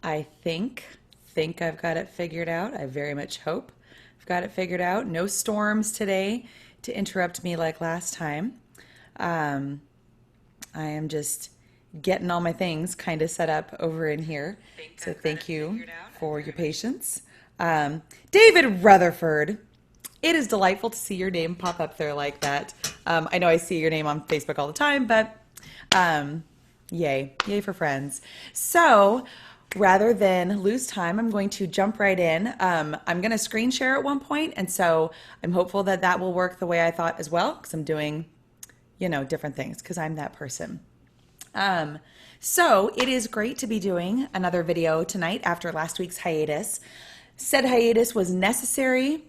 I think I've got it figured out. I very much hope I've got it figured out. No storms today to interrupt me like last time. Um, I am just getting all my things kind of set up over in here. So thank you for your patience. David Rutherford, it is delightful to see your name pop up there like that. I know I see your name on Facebook all the time, but um, yay for friends. So rather than lose time, I'm going to jump right in. I'm going to screen share at one point, and so I'm hopeful that that will work the way I thought as well, because I'm doing, different things, because I'm that person. Um, so it is great to be doing another video tonight after last week's hiatus. Said hiatus was necessary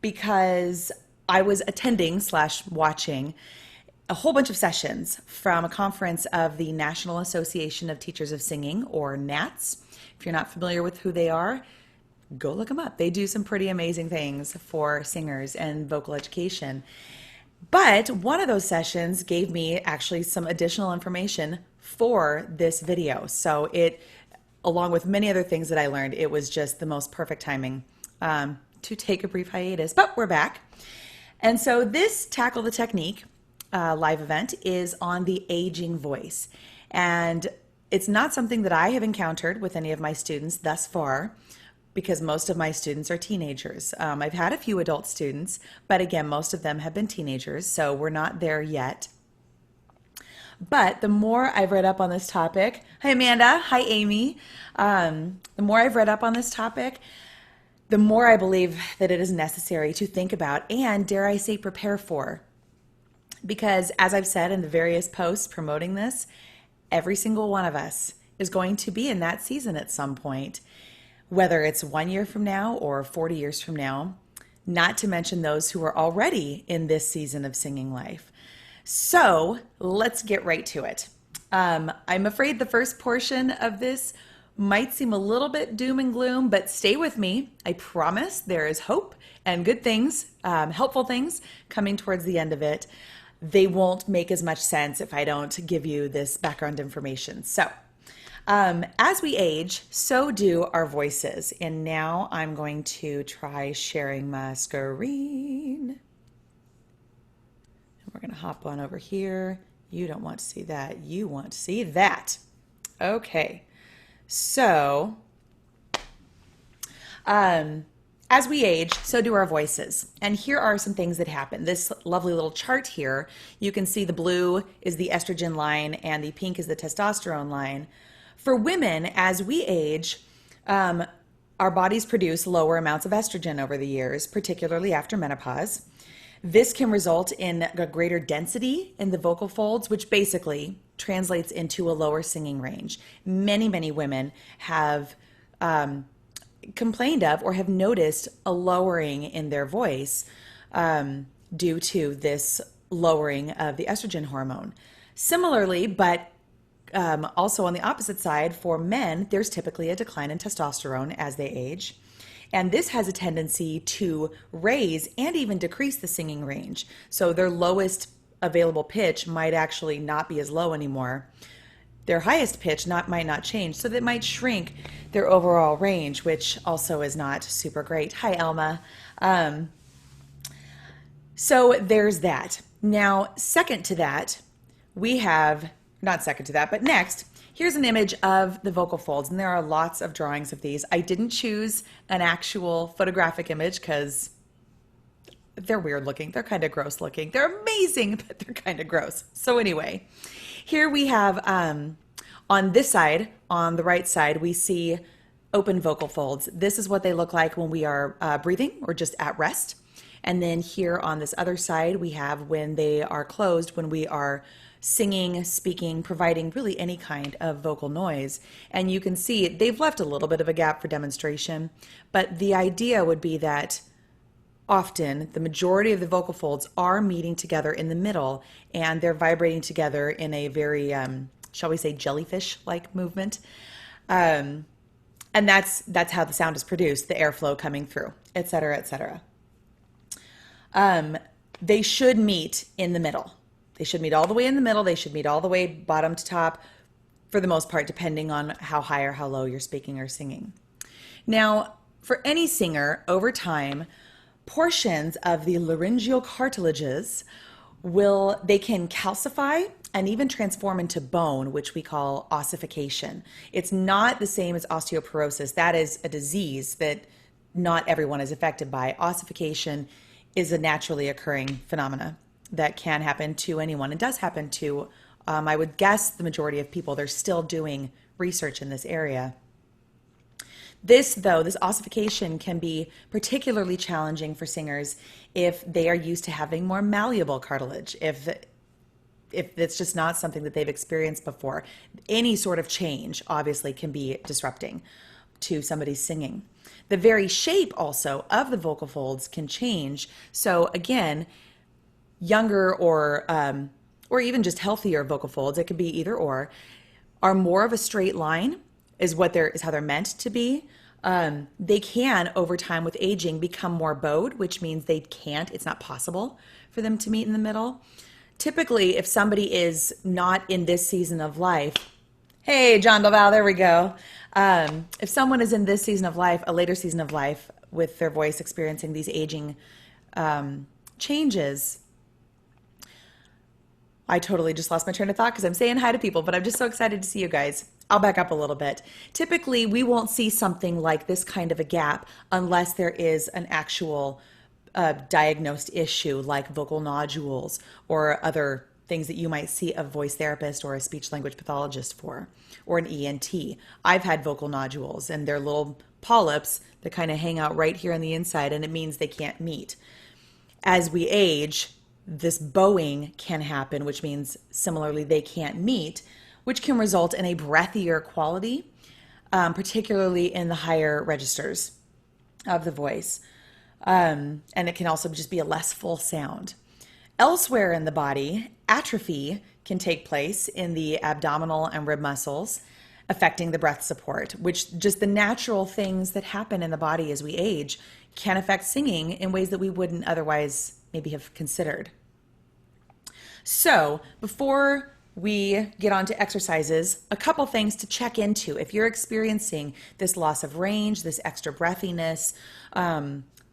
because I was attending slash watching a whole bunch of sessions from a conference of the National Association of Teachers of Singing, or NATS. If you're not familiar with who they are, go look them up. They do some pretty amazing things for singers and vocal education. But one of those sessions gave me actually some additional information for this video. So it, along with many other things that I learned, it was just the most perfect timing to take a brief hiatus. But we're back. And so this Tackle the Technique live event is on the aging voice. And it's not something that I have encountered with any of my students thus far, because most of my students are teenagers. I've had a few adult students, but again, most of them have been teenagers, so we're not there yet. But the more I've read up on this topic, hi Amanda, hi Amy, the more I've read up on this topic, the more I believe that it is necessary to think about and, dare I say, prepare for. Because as I've said in the various posts promoting this, every single one of us is going to be in that season at some point, whether it's 1 year from now or 40 years from now, not to mention those who are already in this season of singing life. So let's get right to it. I'm afraid the first portion of this might seem a little bit doom and gloom, but stay with me. I promise there is hope and good things, helpful things coming towards the end of it. They won't make as much sense if I don't give you this background information. So as we age, so do our voices. And now I'm going to try sharing my screen. And we're going to hop on over here. You don't want to see that. You want to see that. Okay. So, as we age, so do our voices. And here are some things that happen. This lovely little chart here, you can see the blue is the estrogen line and the pink is the testosterone line. For women, as we age, our bodies produce lower amounts of estrogen over the years, particularly after menopause. This can result in a greater density in the vocal folds, which basically translates into a lower singing range. Many women have complained of or have noticed a lowering in their voice due to this lowering of the estrogen hormone. Similarly, but also on the opposite side, for men, there's typically a decline in testosterone as they age. And this has a tendency to raise and even decrease the singing range. So their lowest available pitch might actually not be as low anymore. Their highest pitch might not change, so that might shrink their overall range, which also is not super great. Hi, Elma. So there's that. Now, second to that, we have, not second to that, but next, here's an image of the vocal folds, and there are lots of drawings of these. I didn't choose an actual photographic image because they're weird looking. They're kind of gross looking. They're amazing, but they're kind of gross. So anyway, here we have, on this side, on the right side, we see open vocal folds. This is what they look like when we are breathing or just at rest. And then here on this other side, we have when they are closed, when we are singing, speaking, providing really any kind of vocal noise. And you can see they've left a little bit of a gap for demonstration, but the idea would be that often the majority of the vocal folds are meeting together in the middle, and they're vibrating together in a very, shall we say, jellyfish-like movement. And that's how the sound is produced, the airflow coming through, et cetera, et cetera. They should meet in the middle. They should meet all the way in the middle. They should meet all the way bottom to top. for the most part, depending on how high or how low you're speaking or singing. Now, for any singer, over time, portions of the laryngeal cartilages they can calcify and even transform into bone, which we call ossification. It's not the same as osteoporosis. That is a disease that not everyone is affected by. Ossification is a naturally occurring phenomena that can happen to anyone. It does happen to, I would guess, the majority of people. They're still doing research in this area. This ossification can be particularly challenging for singers if they are used to having more malleable cartilage, if it's just not something that they've experienced before. Any sort of change obviously can be disrupting to somebody's singing. The very shape also of the vocal folds can change. So again, younger or even just healthier vocal folds, it could be either or, are more of a straight line, is how they're meant to be. They can, over time with aging, become more bowed, which means it's not possible for them to meet in the middle. Typically, if somebody is not in this season of life, hey, John Delval, there we go. If someone is in this season of life, a later season of life, with their voice experiencing these aging changes, I totally just lost my train of thought because I'm saying hi to people, but I'm just so excited to see you guys. I'll back up a little bit. Typically, we won't see something like this kind of a gap unless there is an actual diagnosed issue like vocal nodules or other things that you might see a voice therapist or a speech language pathologist for, or an ENT. I've had vocal nodules, and they're little polyps that kind of hang out right here on the inside, and it means they can't meet. As we age, this bowing can happen, which means similarly they can't meet, which can result in a breathier quality, particularly in the higher registers of the voice. And it can also just be a less full sound. Elsewhere in the body, atrophy can take place in the abdominal and rib muscles, affecting the breath support, which just the natural things that happen in the body as we age can affect singing in ways that we wouldn't otherwise maybe have considered. So before we get on to exercises, a couple things to check into. If you're experiencing this loss of range, this extra breathiness,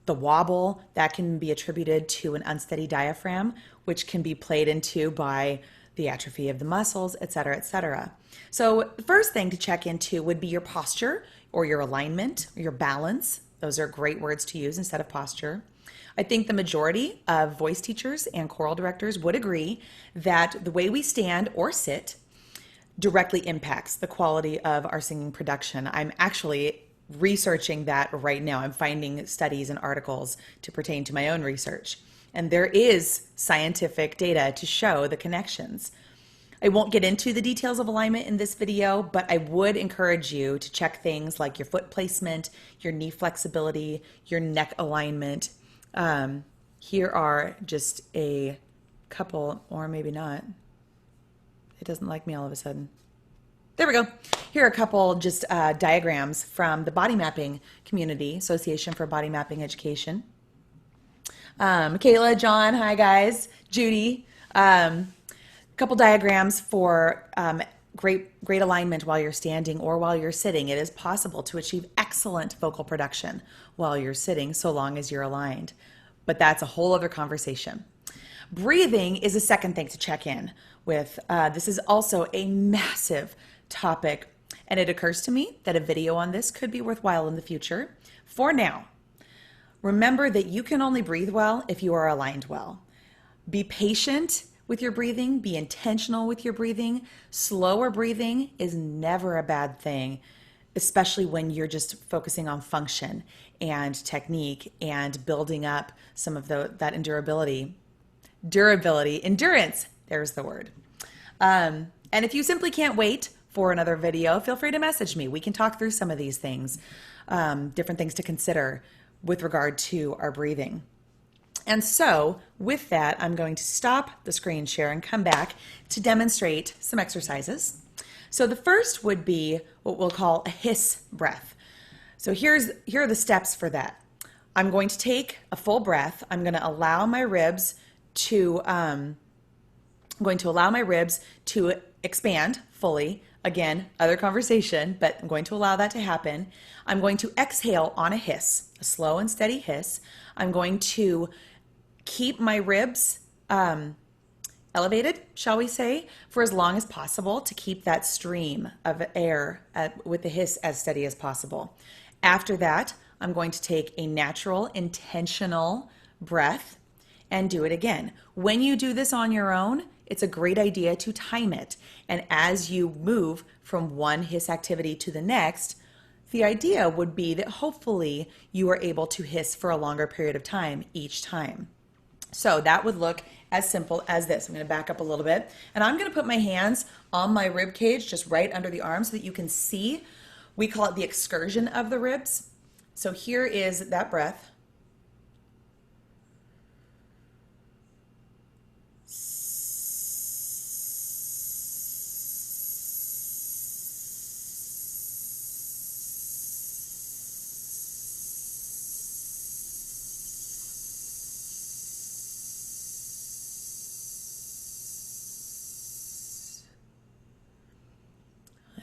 the wobble, that can be attributed to an unsteady diaphragm, which can be played into by the atrophy of the muscles, et cetera, et cetera. So the first thing to check into would be your posture or your alignment, or your balance. Those are great words to use instead of posture. I think the majority of voice teachers and choral directors would agree that the way we stand or sit directly impacts the quality of our singing production. I'm actually researching that right now. I'm finding studies and articles to pertain to my own research. And there is scientific data to show the connections. I won't get into the details of alignment in this video, but I would encourage you to check things like your foot placement, your knee flexibility, your neck alignment. Here are just a couple, or maybe not. It doesn't like me all of a sudden. There we go. Here are a couple just diagrams from the Body Mapping Community, Association for Body Mapping Education. Michaela, John, hi guys, Judy. Couple diagrams for great alignment while you're standing or while you're sitting. It is possible to achieve excellent vocal production while you're sitting, so long as you're aligned. But that's a whole other conversation. Breathing is a second thing to check in with. This is also a massive topic, and it occurs to me that a video on this could be worthwhile in the future. For now, remember that you can only breathe well if you are aligned well. Be patient with your breathing, be intentional with your breathing. Slower breathing is never a bad thing, especially when you're just focusing on function and technique and building up some of that endurance, there's the word. And if you simply can't wait for another video, feel free to message me. We can talk through some of these things, different things to consider with regard to our breathing. And so with that, I'm going to stop the screen share and come back to demonstrate some exercises. So the first would be what we'll call a hiss breath. So here are the steps for that. I'm going to take a full breath. I'm going to allow my ribs to expand fully. Again, other conversation, but I'm going to allow that to happen. I'm going to exhale on a hiss, a slow and steady hiss. I'm going to keep my ribs elevated, shall we say, for as long as possible to keep that stream of air with the hiss as steady as possible. After that, I'm going to take a natural, intentional breath and do it again. When you do this on your own, it's a great idea to time it. And as you move from one hiss activity to the next, the idea would be that hopefully you are able to hiss for a longer period of time each time. So that would look as simple as this. I'm going to back up a little bit, and I'm going to put my hands on my rib cage, just right under the arm, so that you can see. We call it the excursion of the ribs. So here is that breath.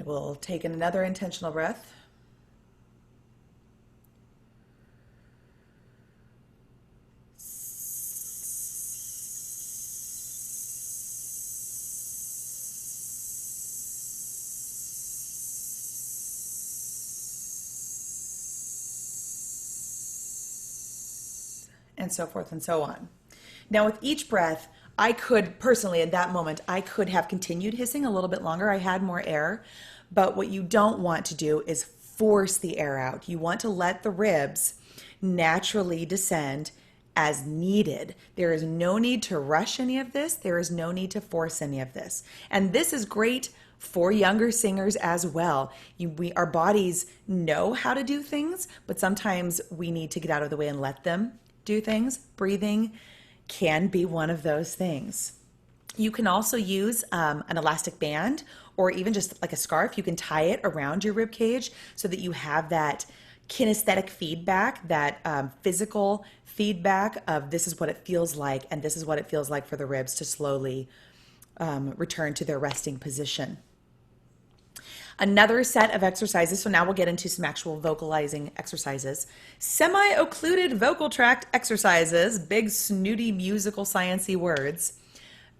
I will take another intentional breath. And so forth and so on. Now with each breath, I could personally at that moment, I could have continued hissing a little bit longer. I had more air, but what you don't want to do is force the air out. You want to let the ribs naturally descend as needed. There is no need to rush any of this. There is no need to force any of this. And this is great for younger singers as well. Our bodies know how to do things, but sometimes we need to get out of the way and let them do things. Breathing can be one of those things. You can also use an elastic band or even just like a scarf. You can tie it around your rib cage so that you have that kinesthetic feedback, that physical feedback of this is what it feels like, and this is what it feels like for the ribs to slowly return to their resting position. Another set of exercises, so now we'll get into some actual vocalizing exercises. Semi-occluded vocal tract exercises, big snooty musical sciencey words.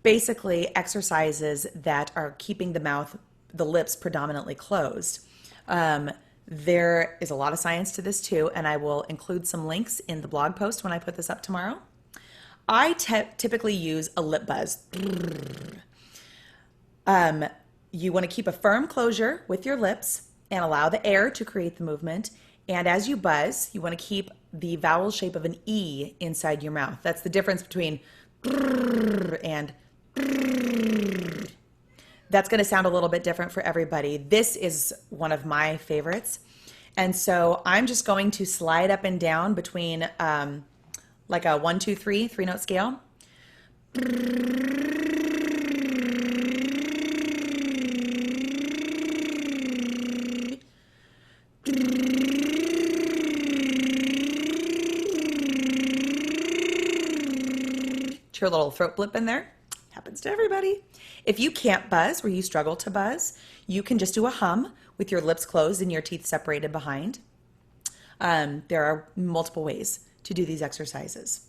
Basically exercises that are keeping the lips predominantly closed. There is a lot of science to this too, and I will include some links in the blog post when I put this up tomorrow. I typically use a lip buzz. You want to keep a firm closure with your lips and allow the air to create the movement. And as you buzz, you want to keep the vowel shape of an E inside your mouth. That's the difference between and that's going to sound a little bit different for everybody. This is one of my favorites. And so I'm just going to slide up and down between like a 1, 2, 3, 3-note scale. Your little throat blip in there. Happens to everybody. If you can't buzz, or you struggle to buzz, you can just do a hum with your lips closed and your teeth separated behind. There are multiple ways to do these exercises.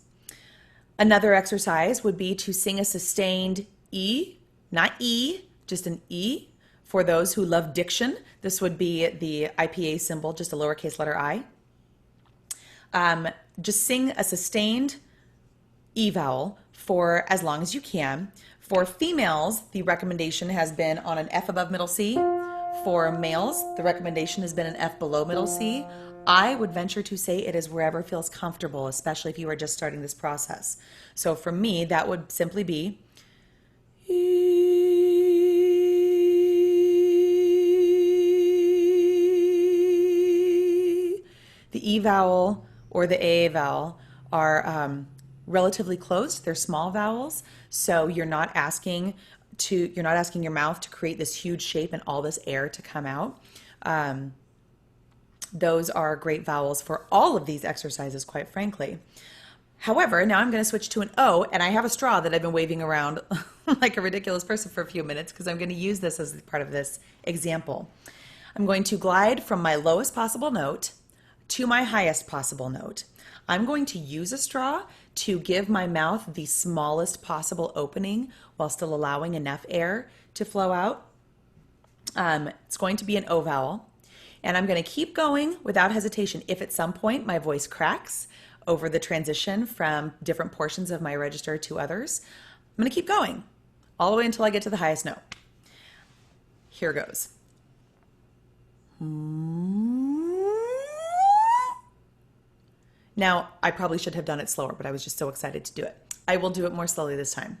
Another exercise would be to sing a sustained E, not E, just an E. For those who love diction, this would be the IPA symbol, just a lowercase letter I. Just sing a sustained E vowel for as long as you can. For females, the recommendation has been on an F above middle C. For males, the recommendation has been an F below middle C. I would venture to say it is wherever feels comfortable, especially if you are just starting this process. So for me, that would simply be the E vowel or the A vowel are relatively closed. They're small vowels, so you're not asking your mouth to create this huge shape and all this air to come out. Those are great vowels for all of these exercises, quite frankly. However, now I'm going to switch to an O, and I have a straw that I've been waving around like a ridiculous person for a few minutes because I'm going to use this as part of this example. I'm going to glide from my lowest possible note to my highest possible note. I'm going to use a straw to give my mouth the smallest possible opening while still allowing enough air to flow out. It's going to be an O vowel, and I'm going to keep going without hesitation. If at some point my voice cracks over the transition from different portions of my register to others, I'm going to keep going all the way until I get to the highest note. Here goes. Now, I probably should have done it slower, but I was just so excited to do it. I will do it more slowly this time.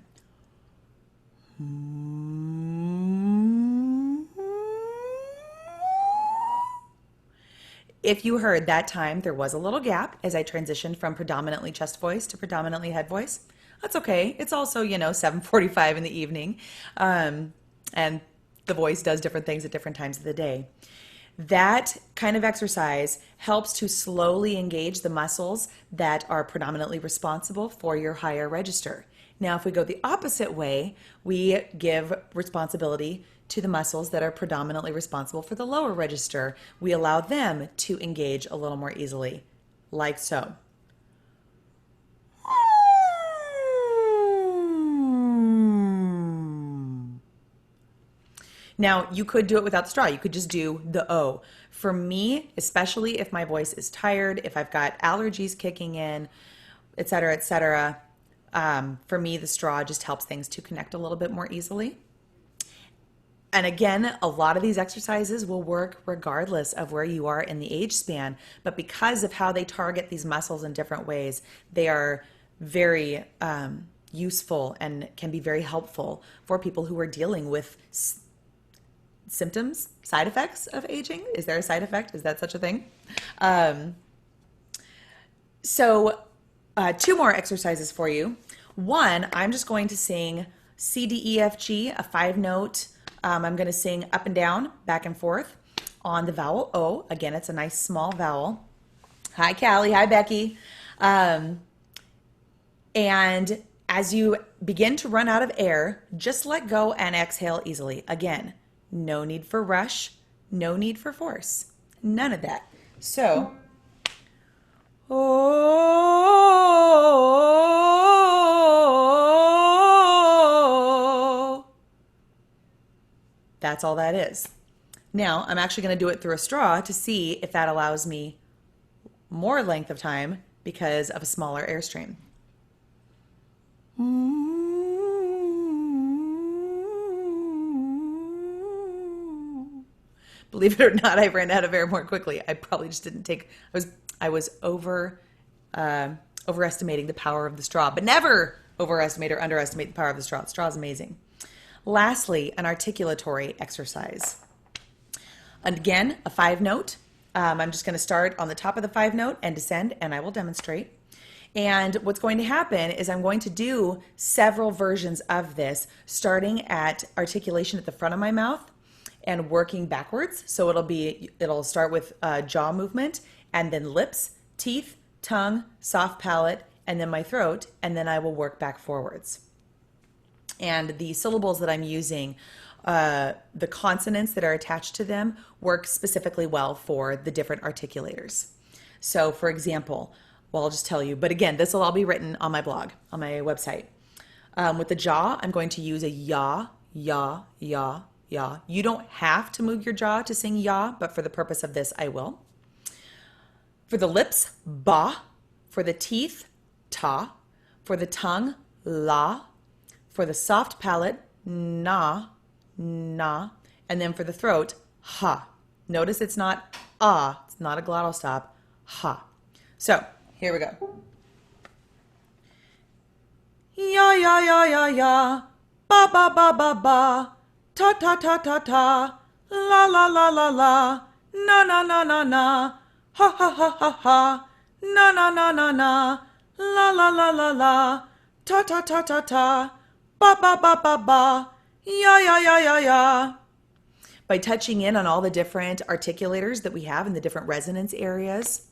If you heard that time, there was a little gap as I transitioned from predominantly chest voice to predominantly head voice. That's okay. It's also, 7:45 in the evening, and the voice does different things at different times of the day. That kind of exercise helps to slowly engage the muscles that are predominantly responsible for your higher register. Now, if we go the opposite way, we give responsibility to the muscles that are predominantly responsible for the lower register. We allow them to engage a little more easily, like so. Now, you could do it without the straw. You could just do the O. For me, especially if my voice is tired, if I've got allergies kicking in, et cetera, for me, the straw just helps things to connect a little bit more easily. And again, a lot of these exercises will work regardless of where you are in the age span, but because of how they target these muscles in different ways, they are very useful and can be very helpful for people who are dealing with symptoms, side effects of aging. Is there a side effect? Is that such a thing? So 2 more exercises for you. One, I'm just going to sing C, D, E, F, G, a 5-note. I'm going to sing up and down, back and forth on the vowel O. Again, it's a nice small vowel. Hi, Callie. Hi, Becky. And as you begin to run out of air, just let go and exhale easily. Again, no need for rush, no need for force, none of that. So, oh, that's all that is. Now, I'm actually going to do it through a straw to see if that allows me more length of time because of a smaller airstream. Believe it or not, I ran out of air more quickly. I probably just didn't take. I was overestimating the power of the straw, but never overestimate or underestimate the power of the straw. The straw is amazing. Lastly, an articulatory exercise. Again, a 5-note. I'm just going to start on the top of the 5-note and descend, and I will demonstrate. And what's going to happen is I'm going to do several versions of this, starting at articulation at the front of my mouth and working backwards. So it'll start with jaw movement, and then lips, teeth, tongue, soft palate, and then my throat, and then I will work back forwards. And the syllables that I'm using, the consonants that are attached to them work specifically well for the different articulators. So for example, well, I'll just tell you, but again, this will all be written on my blog, on my website. With the jaw, I'm going to use a ya, ya, ya, ya. You don't have to move your jaw to sing ya, but for the purpose of this, I will. For the lips, ba. For the teeth, ta. For the tongue, la. For the soft palate, na, na. And then for the throat, ha. Notice it's not ah, it's not a glottal stop, ha. So, here we go. Ya, ya, ya, ya, ya. Ba, ba, ba, ba, ba. Ta, ta, ta, ta, ta. La, la, la, la, la. Na, na, na, na, na. Ha, ha, ha, ha, ha. Na, na, na, na, na. La, la, la, la, la. Ta, ta, ta, ta, ta. Ba, ba, ba, ba, ba. Ya, ya, ya, ya, ya. By touching in on all the different articulators that we have in the different resonance areas,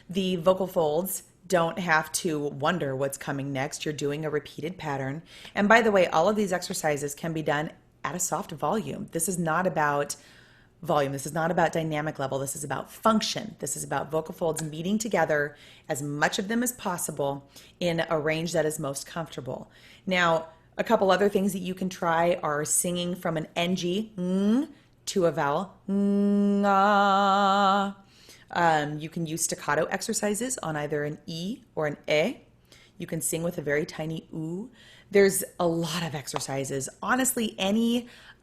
the vocal folds don't have to wonder what's coming next. You're doing a repeated pattern. And by the way, all of these exercises can be done at a soft volume. This is not about volume. This is not about dynamic level. This is about function. This is about vocal folds meeting together, as much of them as possible, in a range that is most comfortable. Now, a couple other things that you can try are singing from an NG to a vowel. You can use staccato exercises on either an E or an E. You can sing with a very tiny oo. There's a lot of exercises. Honestly,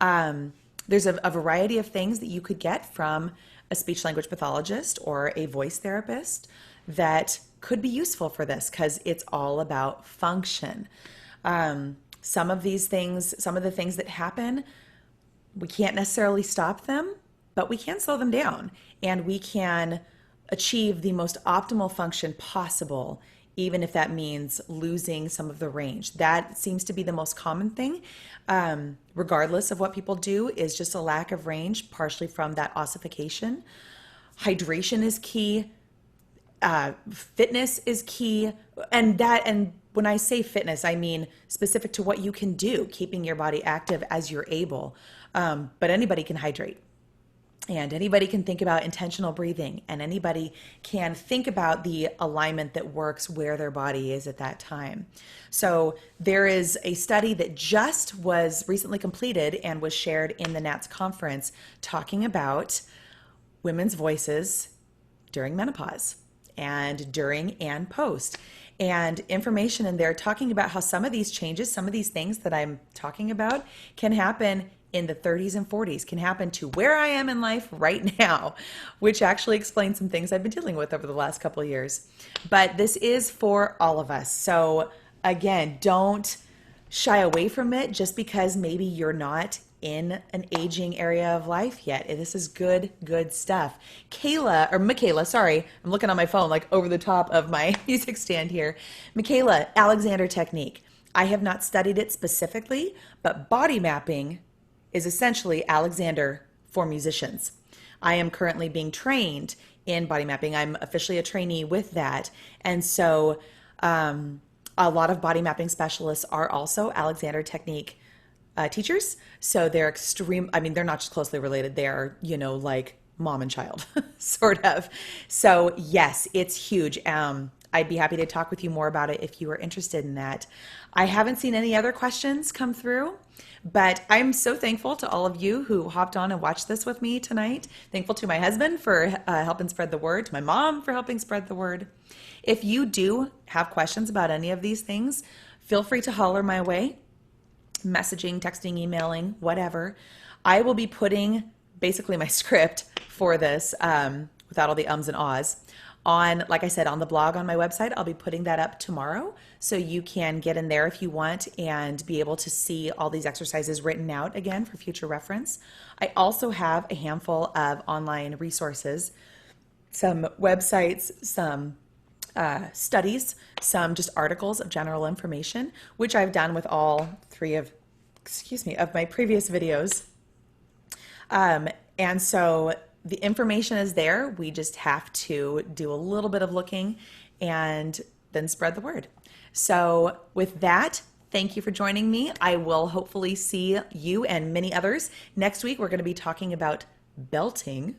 there's a variety of things that you could get from a speech language pathologist or a voice therapist that could be useful for this, because it's all about function. Some of the things that happen, we can't necessarily stop them, but we can slow them down, and we can achieve the most optimal function possible, even if that means losing some of the range. That seems to be the most common thing, regardless of what people do, is just a lack of range, partially from that ossification. Hydration is key. Fitness is key. And when I say fitness, I mean specific to what you can do, keeping your body active as you're able. But anybody can hydrate. And anybody can think about intentional breathing, and anybody can think about the alignment that works where their body is at that time. So there is a study that just was recently completed and was shared in the NATS conference talking about women's voices during menopause and during and post. And information in there talking about how some of these changes, some of these things that I'm talking about can happen in the 30s and 40s, can happen to where I am in life right now, which actually explains some things I've been dealing with over the last couple of years. But this is for all of us. So again, don't shy away from it just because maybe you're not in an aging area of life yet. This is good stuff. Michaela, sorry, I'm looking on my phone like over the top of my music stand here. Michaela, Alexander technique. I have not studied it specifically, but body mapping is essentially Alexander for musicians. I am currently being trained in body mapping. I'm officially a trainee with that. And so a lot of body mapping specialists are also Alexander technique teachers. So they're they're not just closely related. They're, like mom and child, sort of. So yes, it's huge. I'd be happy to talk with you more about it if you are interested in that. I haven't seen any other questions come through, but I'm so thankful to all of you who hopped on and watched this with me tonight. Thankful to my husband for helping spread the word, to my mom for helping spread the word. If you do have questions about any of these things, feel free to holler my way, messaging, texting, emailing, whatever. I will be putting basically my script for this without all the ums and ahs on, like I said, on the blog on my website. I'll be putting that up tomorrow, so you can get in there if you want and be able to see all these exercises written out again for future reference. I also have a handful of online resources, some websites, some studies, some just articles of general information, which I've done with all three of my previous videos. And so the information is there. We just have to do a little bit of looking and then spread the word. So with that, thank you for joining me. I will hopefully see you and many others next week. We're going to be talking about belting.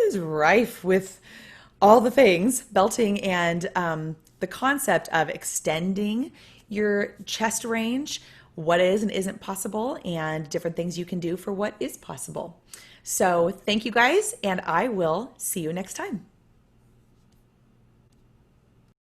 It's rife with all the things, belting, and the concept of extending your chest range, what is and isn't possible, and different things you can do for what is possible. So thank you guys, and I will see you next time.